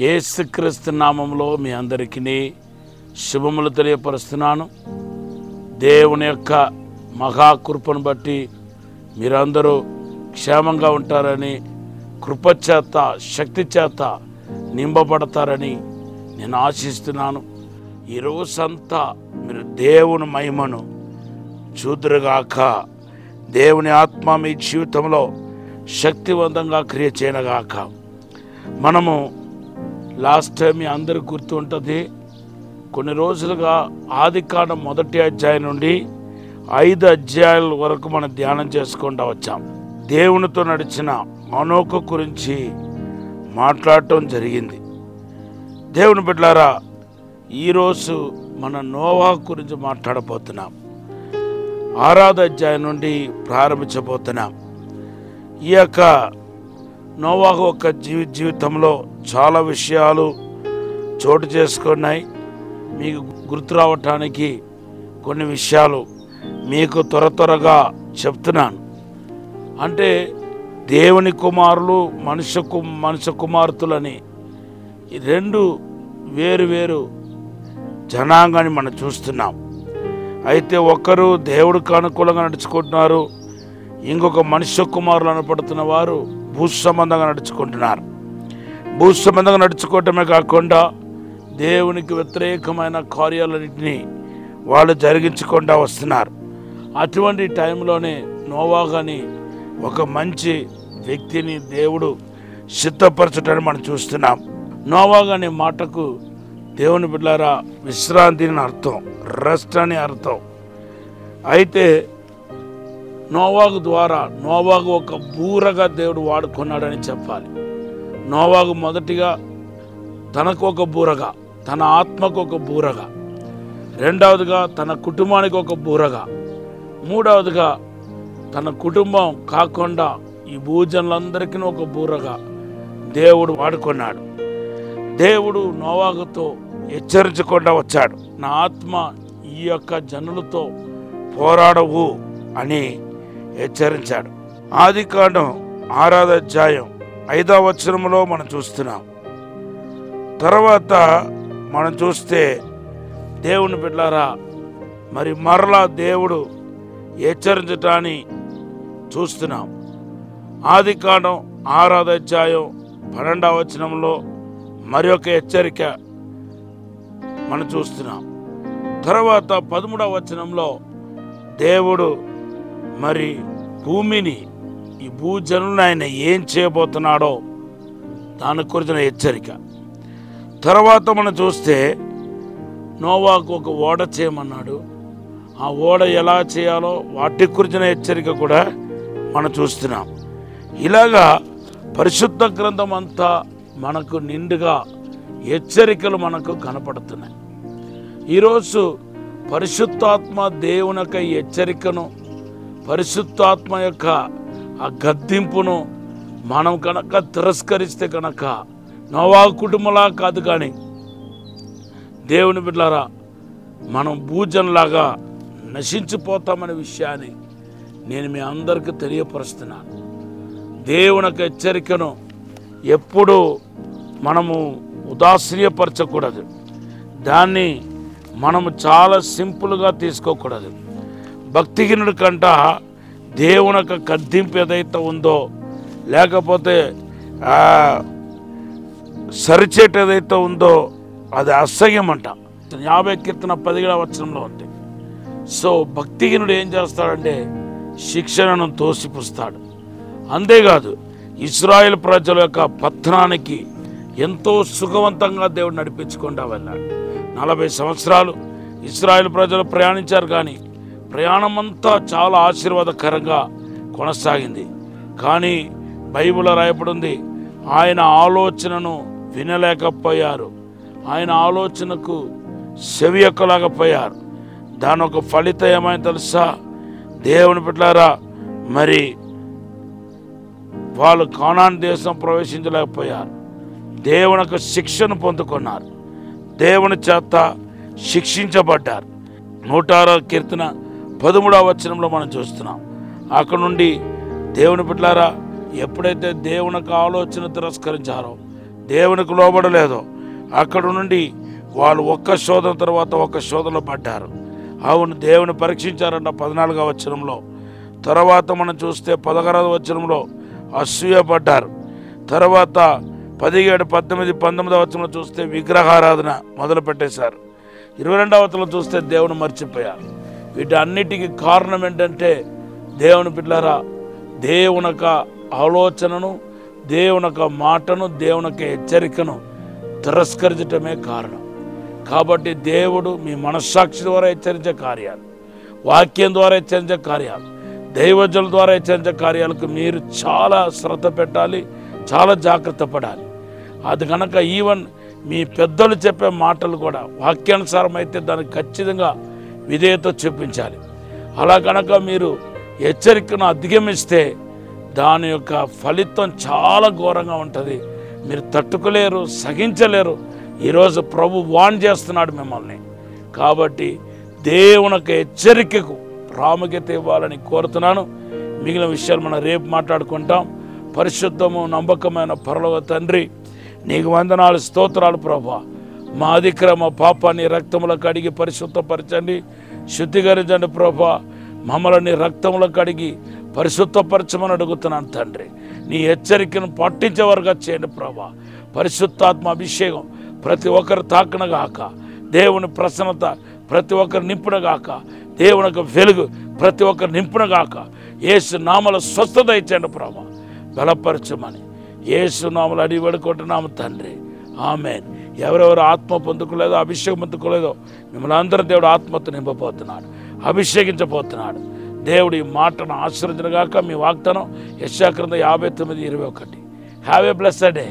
యేసుక్రీస్తు నామములో మీ అందరికీ శుభములు తెలియపరుస్తున్నాను. దేవుని యొక్క మహాకృపను బట్టి మీరందరూ క్షేమంగా ఉంటారని, కృపచేత శక్తి చేత నింపబడతారని నేను ఆశిస్తున్నాను. ఈరోజంతా మీరు దేవుని మహిమను చూదురుగాక. దేవుని ఆత్మ మీ జీవితంలో శక్తివంతంగా క్రియ చేయనగాక. మనము లాస్ట్ టైం మీ అందరికి గుర్తు ఉంటుంది, కొన్ని రోజులుగా ఆదికాండం 1వ అధ్యాయం నుండి 5 అధ్యాయాల వరకు మనం ధ్యానం చేసుకుంటూ వచ్చాం. దేవునితో నడిచిన హనోకు గురించి మాట్లాడటం జరిగింది. దేవుని బిడ్డలారా, ఈరోజు మన నోవాహు గురించి మాట్లాడబోతున్నాం. 6వ అధ్యాయం నుండి ప్రారంభించబోతున్నాం. ఈ యొక్క నోవాహు యొక్క జీవితంలో చాలా విషయాలు చోటు చేసుకున్నాయి. మీకు గుర్తు రావటానికి కొన్ని విషయాలు మీకు త్వరగా చెప్తున్నాను. అంటే దేవుని కుమారులు మనుష్య కుమార్తెలని ఈ రెండు వేరు జనాంగాన్ని మనం చూస్తున్నాం. అయితే ఒకరు దేవుడికి అనుకూలంగా నడుచుకుంటున్నారు, ఇంకొక మనుష్య కుమారులు అనపడుతున్న వారు భూసంబంధంగా నడుచుకుంటున్నారు. భూసంబంధంగా నడుచుకోవటమే కాకుండా దేవునికి వ్యతిరేకమైన కార్యాలన్నింటినీ వాళ్ళు జరిగించుకుంటూ వస్తున్నారు. అటువంటి టైంలోనే నోవాహు అని ఒక మంచి వ్యక్తిని దేవుడు సిద్ధపరచడాన్ని మనం చూస్తున్నాం. నోవాహు అనే మాటకు దేవుని బిడ్డలారా విశ్రాంతి అని అర్థం, రెస్ట్ అని అర్థం. అయితే నోవాహు ద్వారా నోవాహు ఒక బూరగా దేవుడు వాడుకున్నాడని చెప్పాలి. నోవాహు మొదటిగా తనకు ఒక బూరగా, తన ఆత్మకు ఒక బూరగా, రెండవదిగా తన కుటుంబానికి ఒక బూరగా, మూడవదిగా తన కుటుంబం కాకుండా ఈ భూజనులందరికీ ఒక బూరగా దేవుడు వాడుకున్నాడు. దేవుడు నోవాహుతో హెచ్చరించకుండా వచ్చాడు, నా ఆత్మ ఈ యొక్క జనులతో పోరాడవు అని హెచ్చరించాడు. ఆదికాండం 6వ అధ్యాయం 5వ వచనంలో మనం చూస్తున్నాం. తర్వాత మనం చూస్తే దేవుని బిడ్డలారా మరి మరలా దేవుడు హెచ్చరించటాన్ని చూస్తున్నాం. ఆదికాండం 6వ అధ్యాయం 12వ వచనంలో మరి ఒక హెచ్చరిక మనం చూస్తున్నాం. తర్వాత 13వ వచనంలో దేవుడు మరి భూమిని, ఈ భూజనులను ఆయన ఏం చేయబోతున్నాడో దాని గురించిన హెచ్చరిక. తర్వాత మనం చూస్తే నోవాహుకు ఒక ఓడ చేయమన్నాడు. ఆ ఓడ ఎలా చేయాలో వాటి గురించిన హెచ్చరిక కూడా మనం చూస్తున్నాం. ఇలాగా పరిశుద్ధ గ్రంథం అంతా మనకు నిండుగా హెచ్చరికలు మనకు కనపడుతున్నాయి. ఈరోజు పరిశుద్ధాత్మ దేవుని యొక్క హెచ్చరికను, పరిశుద్ధాత్మ యొక్క ఆ గద్దింపును మనం కనుక తిరస్కరిస్తే కనుక నోవాహు కుటుంబంలా కాదు, కానీ దేవుని బిడ్డలారా మనం భూజనులాగా నశించిపోతామనే విషయాన్ని నేను మీ అందరికీ తెలియపరుస్తున్నాను. దేవుని యొక్క హెచ్చరికను ఎప్పుడూ మనము ఉదాసీనపరచకూడదు. దాన్ని మనము చాలా సింపుల్గా తీసుకోకూడదు. భక్తిహీనుడి కంట దేవుని యొక్క గద్దింపు ఏదైతే ఉందో, లేకపోతే సరిచేట ఏదైతే ఉందో అది అసహ్యం అంట. 50 కీర్తన 17వ వచనంలో ఉంది. సో భక్తిహీనుడు ఏం చేస్తాడంటే శిక్షణను తోసిపుస్తాడు. అంతేకాదు ఇశ్రాయేల్ ప్రజల యొక్క పతనానికి ఎంతో సుఖవంతంగా దేవుడు నడిపించుకుంటూ వెళ్ళాడు. 40 సంవత్సరాలు ఇశ్రాయేల్ ప్రజలు ప్రయాణించారు, కానీ ప్రయాణం అంతా చాలా ఆశీర్వాదకరంగా కొనసాగింది. కానీ బైబిల్లో రాయబడింది, ఆయన ఆలోచనను వినలేకపోయారు, ఆయన ఆలోచనకు చెవియక్కలేకపోయారు. దాని ఒక ఫలితం ఏమైనా తెలుసా? దేవుని బిడ్డలారా మరి వాళ్ళు కానాను దేశం ప్రవేశించలేకపోయారు. దేవుని యొక్క శిక్షను పొందుకున్నారు, దేవుని చేత శిక్షించబడ్డారు. 106వ కీర్తన 13వ వచనంలో మనం చూస్తున్నాం. అక్కడ నుండి దేవుని బిడ్డలారా ఎప్పుడైతే దేవుని యొక్క ఆలోచన తిరస్కరించారో, దేవునికి లోబడలేదో అక్కడ నుండి వాళ్ళు ఒక్క శోధన తర్వాత ఒక్క శోధనలో పడ్డారు. అవును, దేవుని పరీక్షించారన్న 14వ వచనంలో. తర్వాత మనం చూస్తే 16వ వచనంలో అసూయపడ్డారు. తర్వాత 17, 18, 19వ వచనంలో చూస్తే విగ్రహారాధన మొదలు పెట్టేశారు. 22వ వచనంలో చూస్తే దేవుని మర్చిపోయారు. వీటన్నిటికీ కారణం ఏంటంటే దేవుని బిడ్డలారా, దేవుని యొక్క ఆలోచనను, దేవుని యొక్క మాటను, దేవుని యొక్క హెచ్చరికను తిరస్కరించటమే కారణం. కాబట్టి దేవుడు మీ మనస్సాక్షి ద్వారా హెచ్చరించే కార్యాలు, వాక్యం ద్వారా హెచ్చరించే కార్యాలు, దైవజనుల ద్వారా హెచ్చరించే కార్యాలకు మీరు చాలా శ్రద్ధ పెట్టాలి, చాలా జాగ్రత్త పడాలి. అది కనుక ఈవెన్ మీ పెద్దలు చెప్పే మాటలు కూడా వాక్యానుసారం అయితే దానికి ఖచ్చితంగా విధేయత చూపించాలి. అలా కనుక మీరు హెచ్చరికను అధిగమిస్తే దాని యొక్క ఫలితం చాలా ఘోరంగా ఉంటుంది. మీరు తట్టుకోలేరు, సహించలేరు. ఈరోజు ప్రభు వాన్ చేస్తున్నాడు మిమ్మల్ని. కాబట్టి దేవుని యొక్క హెచ్చరికకు ప్రాముఖ్యత ఇవ్వాలని కోరుతున్నాను. మిగిలిన విషయాలు మనం రేపు మాట్లాడుకుంటాం. పరిశుద్ధము నమ్మకమైన పరలోక తండ్రి, నీకు వందనాలు, స్తోత్రాలు ప్రభువా. మా అతిక్రమ పాపాన్ని రక్తములో కడిగి పరిశుద్ధపరచండి, శుద్ధీకరించండి ప్రభువా. మమ్మల్ని రక్తములో కడిగి పరిశుద్ధపరచమని అడుగుతున్నాను తండ్రి. నీ హెచ్చరికను పట్టించే వరకు చేయండి ప్రభువా. పరిశుద్ధాత్మ అభిషేకం ప్రతి ఒక్కరు తాకనగాక, దేవుని ప్రసన్నత ప్రతి ఒక్కరు నింపునగాక, దేవుని యొక్క వెలుగు ప్రతి ఒక్కరు నింపునగాక. యేసు నామములో స్వస్థత ఇచ్చండి ప్రభువా, బలపరచమని యేసు నామములో అడిగి వేడుకుంటున్నాము తండ్రి, ఆమేన్. ఎవరెవరు ఆత్మ పొందుకోలేదో, అభిషేకం పొందుకోలేదో మిమ్మల్ని అందరూ దేవుడు ఆత్మతో నింపబోతున్నాడు, అభిషేకించబోతున్నాడు. దేవుడు ఈ మాటను ఆశీర్వదించుగాక. మీ వాగ్దానం యెషయా గ్రంథం 59:21. Have a blessed day.